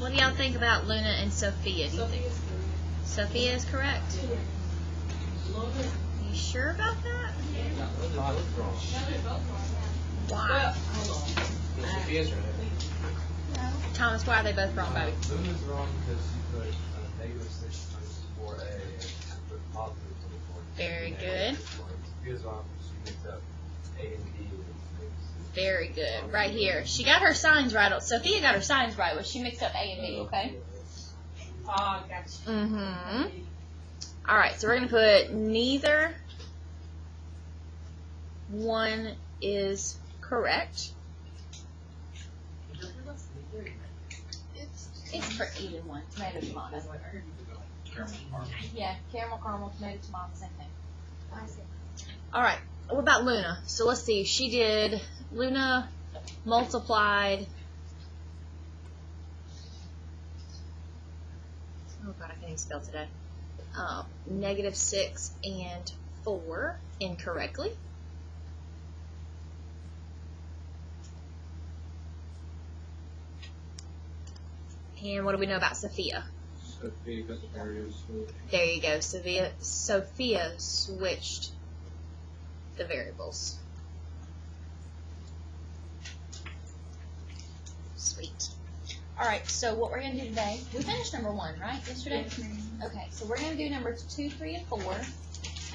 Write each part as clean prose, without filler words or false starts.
What do y'all think about Luna and Sophia? Do you think Sophia is correct? You sure about that? Why? Sophia's right. Thomas, why are they both wrong, baby? Luna's wrong because she put negative 6 times 4a and put positive 24. Very good. Sophia's wrong because she mixed up a and b. Very good. Right here. She got her signs right. Sophia got her signs right, but she mixed up A and B, okay? Oh, gotcha. Mm-hmm. All right, so we're going to put neither one is correct. It's for either one. Tomato, tomato. Yeah, caramel, tomato, tomato, same thing. All right, what about Luna? So let's see. She did, Luna multiplied, oh God, I can't even spell today. Negative 6 and 4 incorrectly. And what do we know about Sophia? Sophia got the variables switched. There you go. Sophia switched the variables. Sweet. Alright, so what we're going to do today, we finished number 1, right, yesterday? Okay, so we're going to do numbers 2, 3, and 4,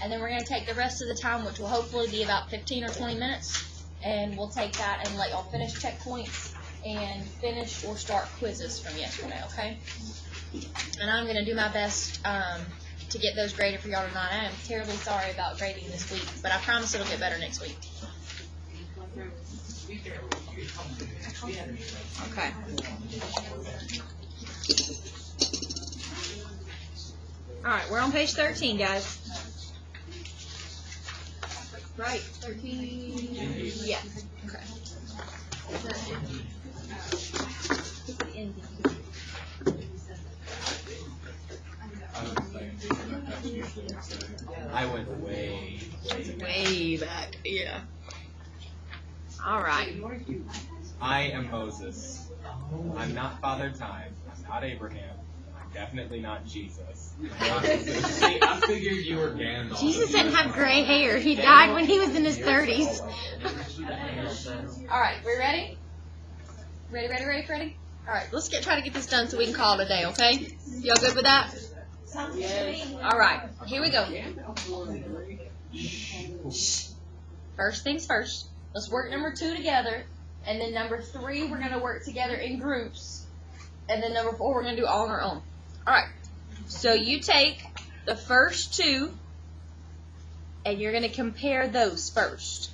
and then we're going to take the rest of the time, which will hopefully be about 15 or 20 minutes, and we'll take that and let y'all finish checkpoints and finish or start quizzes from yesterday, okay? And I'm going to do my best to get those graded for y'all tonight. I am terribly sorry about grading this week, but I promise it'll get better next week. Okay. Alright, we're on page 13, guys. Right, 13. Yeah. Okay. I went way back. Yeah. Alright. I am Moses. I'm not Father Time. I'm not Abraham. I'm definitely not Jesus. See, I figured you were Gandalf. Jesus didn't have gray hair. He died when he was in his 30s. Alright, we ready? Ready, Freddie? Alright, let's try to get this done so we can call it a day, okay? Y'all good with that? Alright, here we go. First things first. Let's work number 2 together. And then number 3, we're going to work together in groups. And then number 4, we're going to do all on our own. Alright, so you take the first 2, and you're going to compare those first.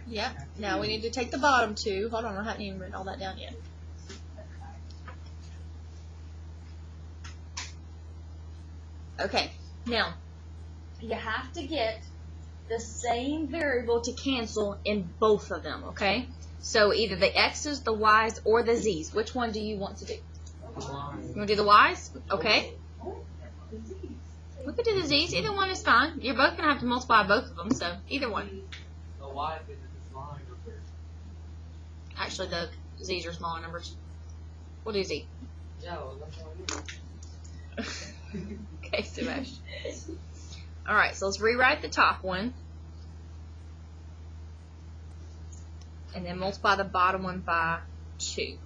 Yep. Now we need to take the bottom 2. Hold on, I haven't even written all that down yet. Okay. Now, you have to get the same variable to cancel in both of them, okay? So either the x's, the y's, or the z's. Which one do you want to do? You want to do the y's? Okay. We could do the z's. Either one is fine. You're both going to have to multiply both of them, so either one. The y is this line up there. Actually, the z's are smaller numbers. We'll do z. No, that's what I do. Okay, Sebastian. Alright, so let's rewrite the top one. And then multiply the bottom one by 2.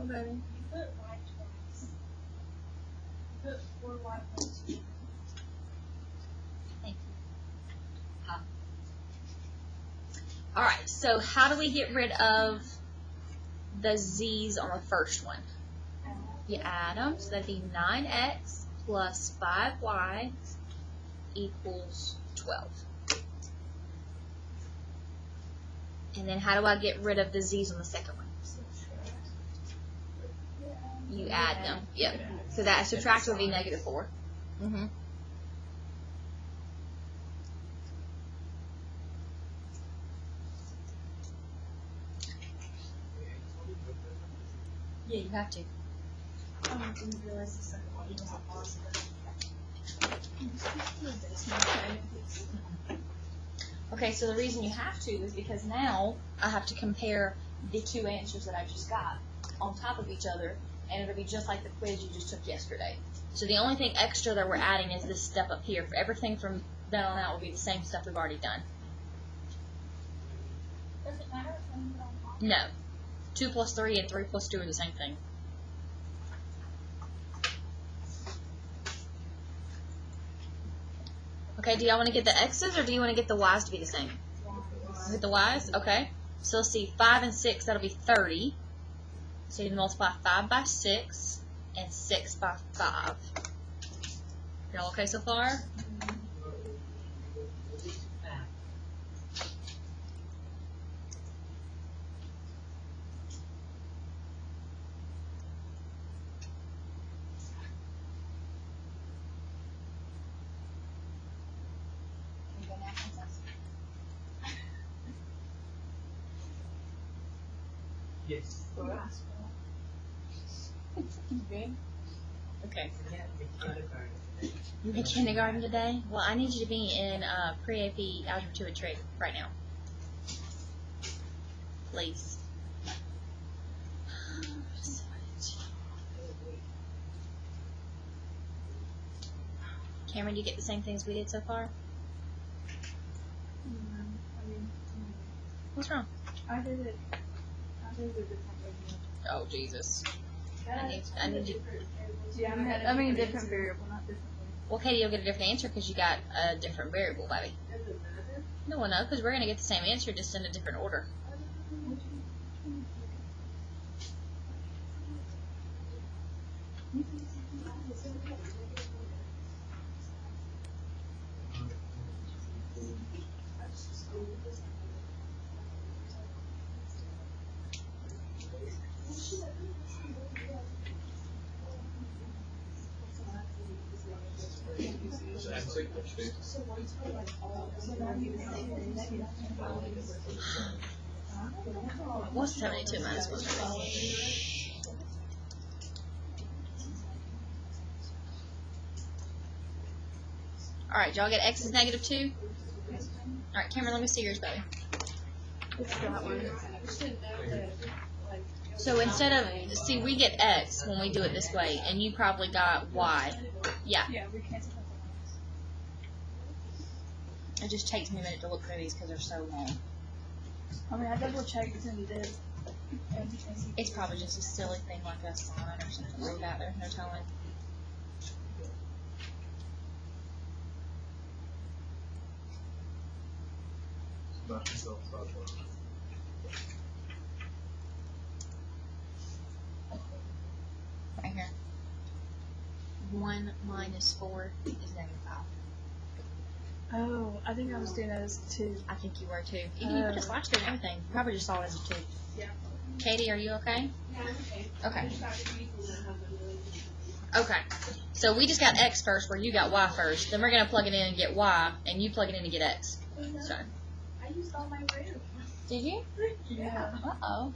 Baby. Thank you. Alright, so how do we get rid of the z's on the first one? You add them, so that'd be 9x plus 5y equals 12. And then how do I get rid of the z's on the second one? You add them. Yep. So that subtract would be -4. Mm-hmm. Yeah, you have to. I didn't realize the second one was a positive. Okay, so the reason you have to is because now I have to compare the two answers that I just got on top of each other, and it'll be just like the quiz you just took yesterday. So the only thing extra that we're adding is this step up here. For everything from then on out will be the same stuff we've already done. Does it matter if I'm on top? No. 2 plus 3 and 3 plus 2 are the same thing. Okay, do y'all want to get the x's or do you want to get the y's to be the same? Get the y's? Okay. So let's see, 5 and 6, that'll be 30. So you multiply 5 by 6 and 6 by 5. Y'all okay so far? Yes. Okay. You in kindergarten today? Well, I need you to be in pre-AP Algebra 2 and Trig right now. Please. Cameron, do you get the same things we did so far? What's wrong? I did it a different way. Oh, Jesus. I need you. Yeah, I mean different variable, not different way. Well, Katie, you'll get a different answer because you got a different variable, baby. No, well, no, because we're going to get the same answer, just in a different order. What's 72 minus 130? Alright, y'all get x is -2? Alright, Cameron, let me see yours, baby. So instead of, see, we get x when we do it this way, and you probably got y. Yeah. Yeah, we canceled out the lines. It just takes me a minute to look through these because they're so long. I mean, I double checked it's in this. It's probably just a silly thing like a sign or something like that. There's no telling. Right here. 1 minus 4 is -5. Oh, I think I was doing that as 2. I think you were too. Even you put a slash through and everything. You probably just saw it as a 2. Yeah. Katie, are you okay? Yeah, okay. Okay. Okay. So we just got x first where you got y first. Then we're going to plug it in and get y, and you plug it in to get x. So. I used all my room. Did you? Yeah. Uh-oh.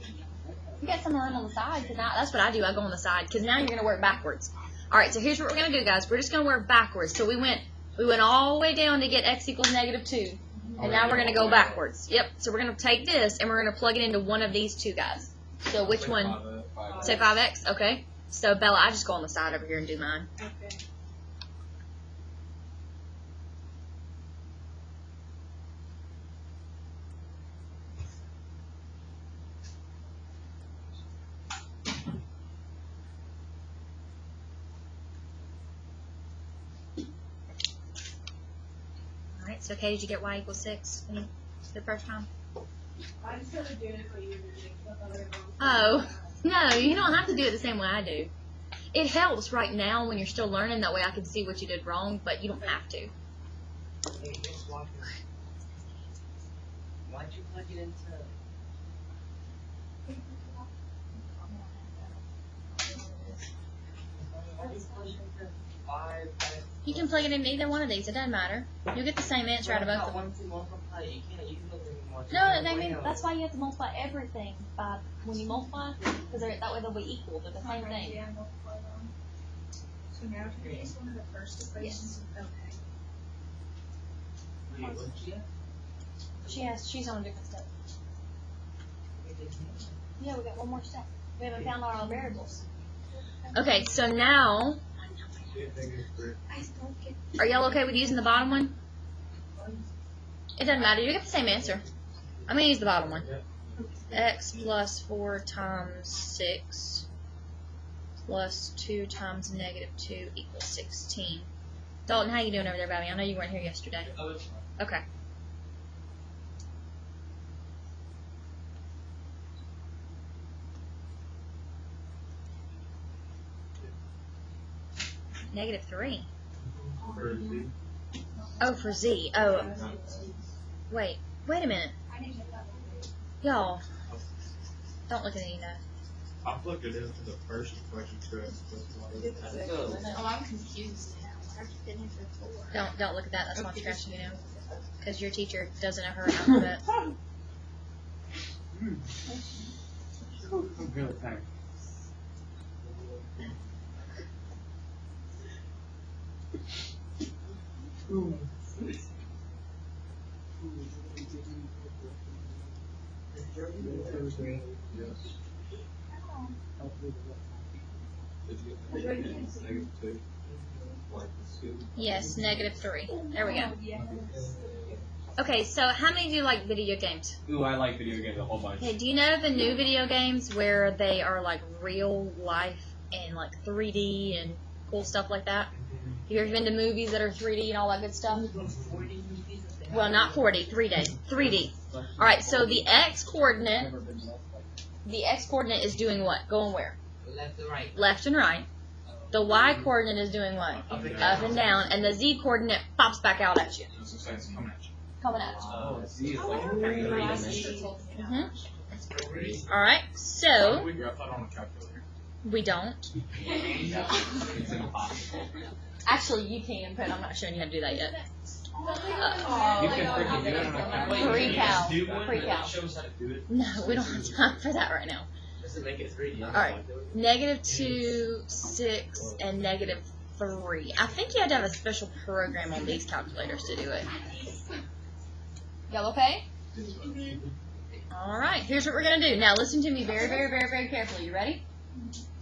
You got some room on the side. Cause that's what I do. I go on the side because now you're going to work backwards. All right, so here's what we're going to do, guys. We're just going to work backwards. So we went all the way down to get x equals -2. And now we're going to go backwards. Yep. So we're going to take this, and we're going to plug it into one of these two guys. So which one? Say 5x? Okay. So, Bella, I just go on the side over here and do mine. Okay. Alright, so Katie, did you get y equals 6 the first time? I just started doing it for you. Oh, no, you don't have to do it the same way I do. It helps right now when you're still learning. That way I can see what you did wrong, but you don't have to. Hey, Miss Walker. Why'd you plug it into? Why'd you plug it into 5? You can plug it in either one of these. It doesn't matter. You'll get the same answer out of both of them. 1 to multiply. You can't use it. No, I mean that's why you have to multiply everything by when you multiply, because that way they'll be equal. They're the same thing. Yeah, multiply them. So now to use one of the first equations. Okay. Wait, what's she at? She's on a different step. Yeah, we got one more step. We haven't found all our variables. Okay, so now, are y'all okay with using the bottom one? It doesn't matter. You get the same answer. I'm going to use the bottom one. X plus 4 times 6 plus 2 times negative 2 equals 16. Dalton, how you doing over there, baby? I know you weren't here yesterday. Okay. Negative 3. For Z. Oh, for Z. Oh, wait a minute. Y'all, don't look at any of that. I plugged it into the first equation correct. Oh, I'm confused now. I've been here for 4. Don't look at that. That's why I'm scratching you now. Because your teacher doesn't know her alphabet. Good, thanks. Yes, negative 3. There we go. Okay, so how many do you like video games? Ooh, I like video games a whole bunch. Okay, do you know the new video games where they are like real life and like 3D and cool stuff like that? You ever been to movies that are 3D and all that good stuff? Well, not 4D, 3D. 3D. Alright, so the x coordinate is doing what? Going where? Left to right. Left and right. The y coordinate is doing what? Up and down. And the z coordinate pops back out at you. Coming at you. Oh, Z is like 3 dimensions. Alright, so We graph that on a calculator. we don't. It's impossible. Actually, you can, but I'm not showing you how to do that yet. You can freaking do it on a calculator. Pre-cal. Shows how to do it. No, we don't have time for that right now. Doesn't make it 3D. Alright, negative 2, 6, and negative 3. I think you had to have a special program on these calculators to do it. Y'all okay? Alright, here's what we're going to do. Now listen to me very, very, very, very carefully. You ready?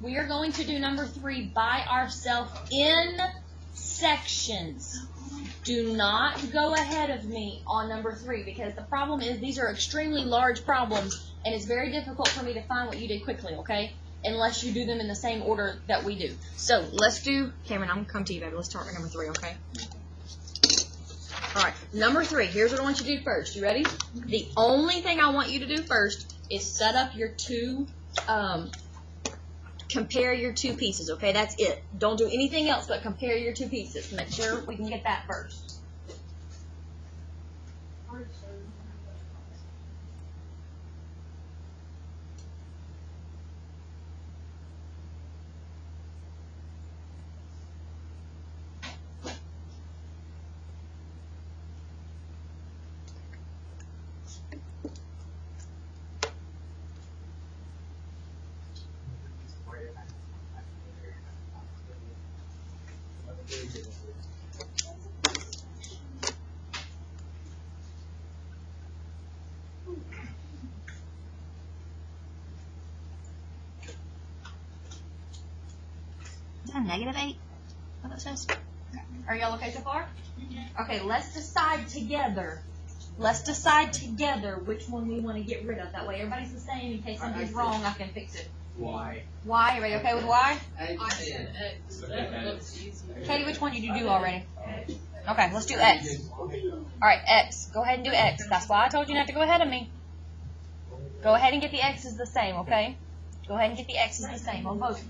We are going to do number 3 by ourselves in sections. Do not go ahead of me on number 3 because the problem is these are extremely large problems and it's very difficult for me to find what you did quickly, okay? Unless you do them in the same order that we do. So let's do, Cameron, I'm going to come to you, baby. Let's start with number 3, okay? Alright, number 3. Here's what I want you to do first. You ready? The only thing I want you to do first is set up your two, compare your two pieces, okay? That's it. Don't do anything else but compare your two pieces. Make sure we can get that first. Is that a negative 8? What that says? Are y'all okay so far? Okay, let's decide together. Let's decide together which one we want to get rid of. That way everybody's the same. In case something's wrong, I can fix it. Y. Y, everybody okay with Y? I said X. Katie, which one did you do already? Okay, let's do X. Alright, X. Go ahead and do X. That's why I told you not to go ahead of me. Go ahead and get the X's the same, okay? Go ahead and get the X's the same on both.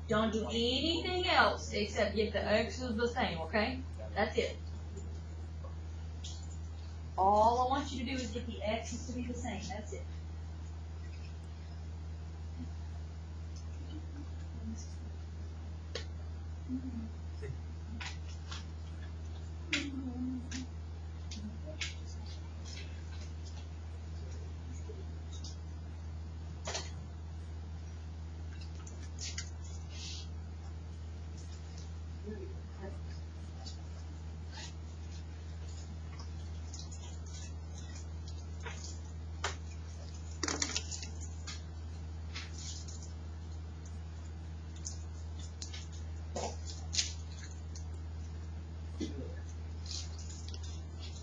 Don't do anything else except get the x's the same, okay? That's it. All I want you to do is get the x's to be the same. That's it.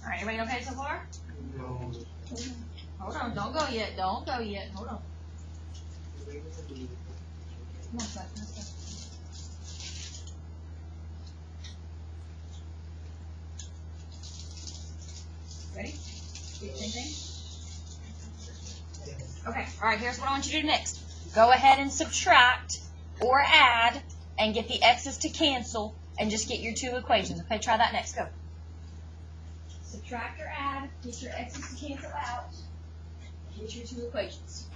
Alright, everybody okay so far? No. Hold on, don't go yet, don't go yet, hold on. Come on, Scott, let's go. Ready? Do the same thing? Okay, alright, here's what I want you to do next. Go ahead and subtract or add and get the x's to cancel and just get your two equations. Okay, try that next. Go. Subtract or add, get your x's to cancel out, get your two equations.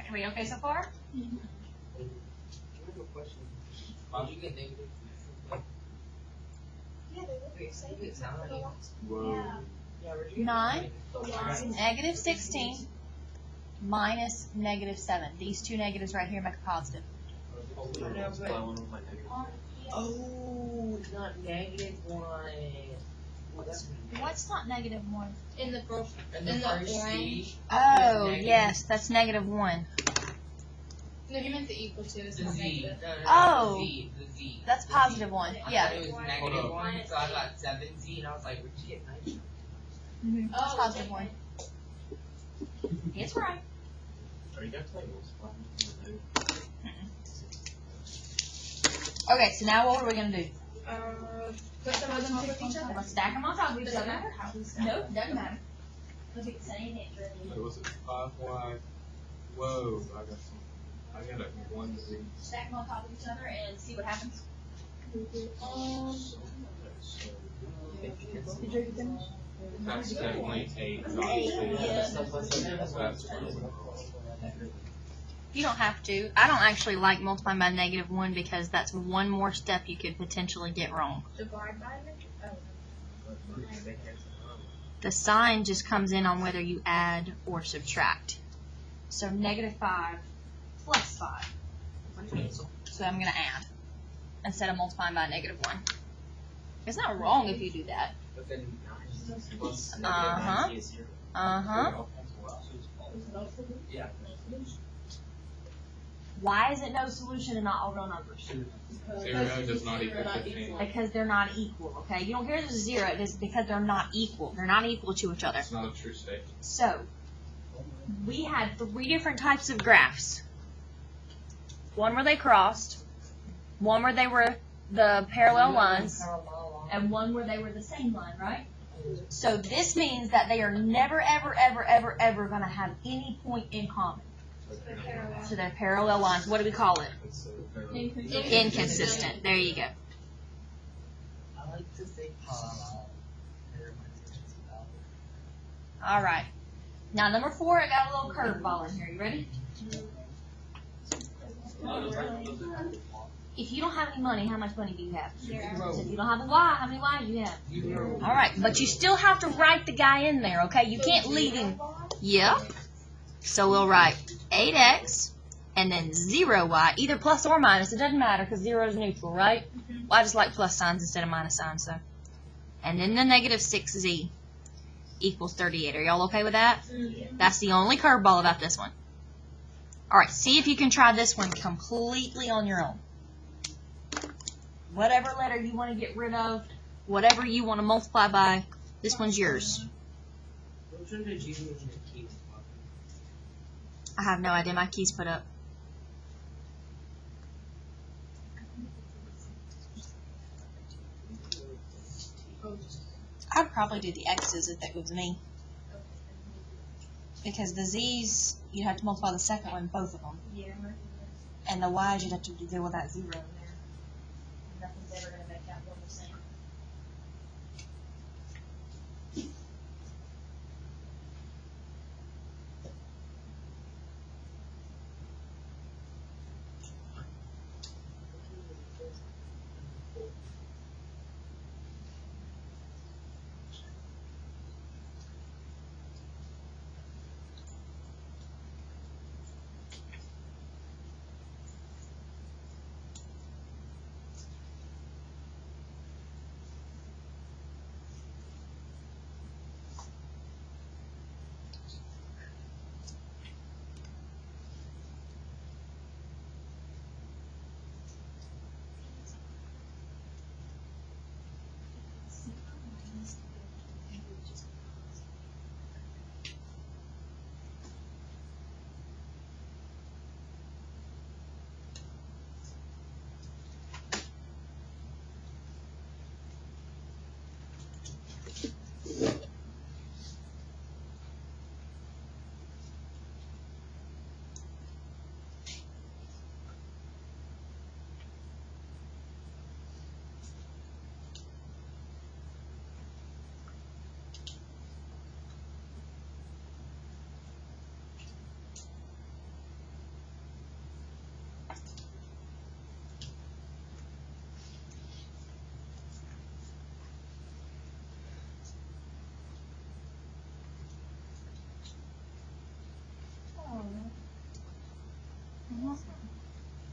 Are we okay so far? You can think it sound like Whoa. 9, negative 16, minus negative 7. These two negatives right here make a positive. Oh, it's not -1. What's not negative 1? In the first, And in the the first orange. Z. Oh, negative. yes, that's negative 1. No, you meant the equal to. It's The not Z. negative. No, Oh. The Z. The Z. That's The positive Z. 1. I Yeah. thought it was -1, so I got 7Z, and I was like, where'd you get 9? Mm-hmm. That's Oh, positive okay. 1. It's right. Are you guys playing Okay, so now what are we going to do? Put them on top of each We're other. going to stack them on top of each Does it other. matter how we stack? Nope, doesn't matter. Because it's the same answer. Wait, was it 5Y? Whoa, I got a 1Z. Stack them on top of each other and see what happens. That's definitely 8. You don't have to. I don't actually like multiplying by negative 1 because that's one more step you could potentially get wrong. Divide by negative. The sign just comes in on whether you add or subtract. So negative 5 plus 5. So I'm going to add instead of multiplying by negative 1. It's not wrong if you do that. But then 9 plus Uh-huh. -9 is 0. Uh-huh. Yeah. Why is it no solution and not all real numbers? 0 does not equal 15. Because they're not equal, okay? You don't hear there's a 0, it is because they're not equal. They're not equal to each other. It's not a true statement. So, we had 3 different types of graphs. One where they crossed, one where they were the parallel lines, and one where they were the same line, right? So this means that they are never, ever, ever, ever, ever going to have any point in common. So they're parallel lines. What do we call it? Inconsistent. There you go. I like to say parallel. All right. Now, number 4, I got a little curveball in here. You ready? If you don't have any money, how much money do you have? So if you don't have a Y, how many Y do you have? 0. All right, but you still have to write the guy in there, okay? You can't leave him. Yep. So we'll write 8x and then 0y, either plus or minus. It doesn't matter because 0 is neutral, right? Well, I just like plus signs instead of minus signs, so. And then the negative 6z equals 38. Are y'all okay with that? That's the only curveball about this one. All right, see if you can try this one completely on your own. Whatever letter you want to get rid of, whatever you want to multiply by, this one's yours. Which one did you use in the key? I have no idea. My key's put up. I'd probably do the x's if that was me. Because the z's, you'd have to multiply the second one, both of them. Yeah. And the y's, you'd have to deal with that 0 in there. Nothing's ever gonna make that one the same.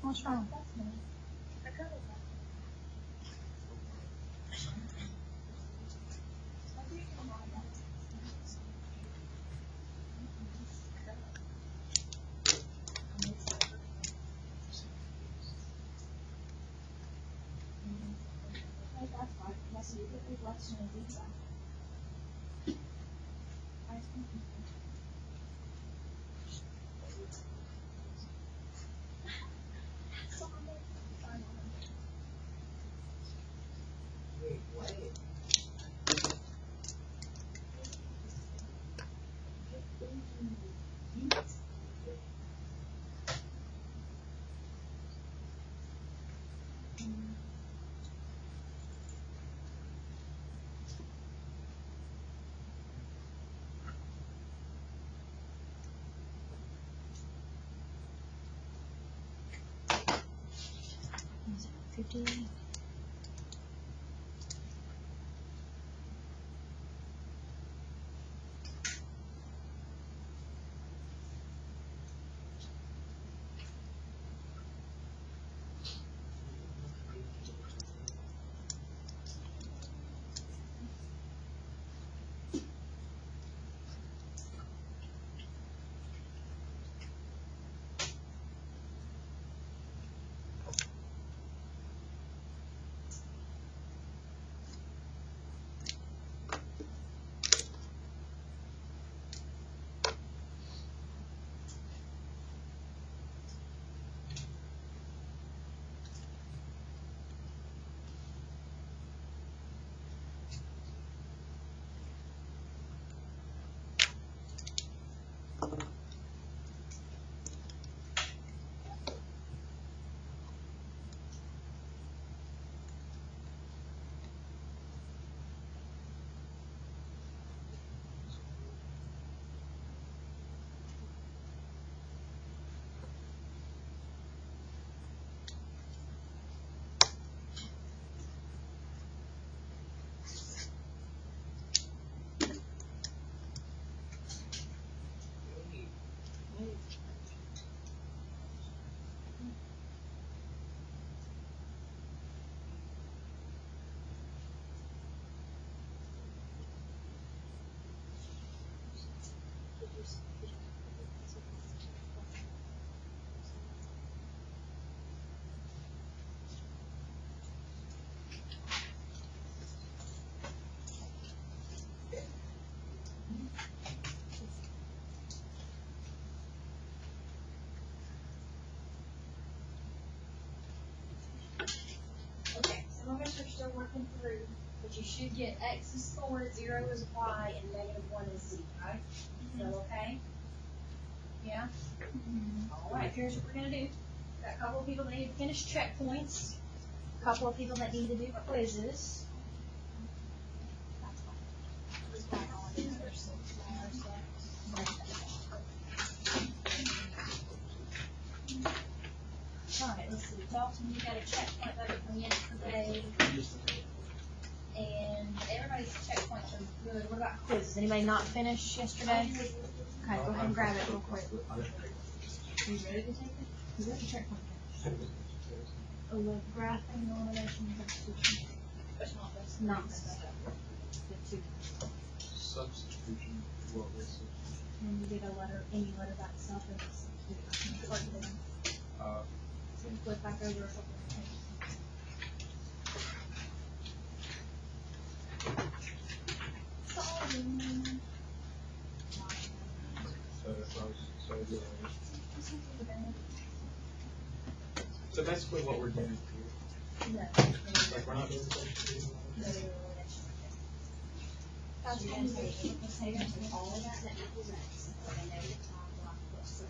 What's wrong? Wait, what? Is it 50? Some of us are still working through. But you should get X is forward, 0 is Y, and -1 is Z, right? So, okay? Yeah? Alright, here's what we're gonna do. Got a couple of people that need to finish checkpoints. A couple of people that need to do quizzes. Alright, let's see. Dalton, you got a checkpoint that come in today. And everybody's checkpoints are good. What about quizzes? Anybody not finished yesterday? Okay, go ahead and grab it real quick. You ready to take it? You got your checkpoint finished. Oh, the graphing, elimination, substitution. Not this stuff. The two. Substitution, what was it? And you get a letter, any letter by itself, and it's so you flip back over a couple of pages. So basically what we're doing No. like we're not doing substitution. No, that's you're gonna take all of that equals X, and then negative top block plus.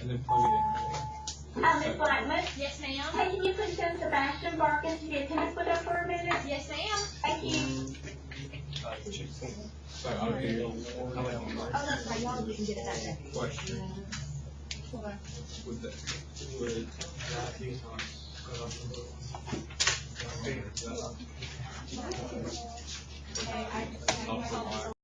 And then plug it in. Ms. Blackman, Yes, ma'am. hey, can you please send Sebastian Barkins to get tennis with us for a minute? Yes, ma'am. Thank you. So, okay. Oh, that's right, y'all didn't get it that day. Question. Hold on. Would that be on?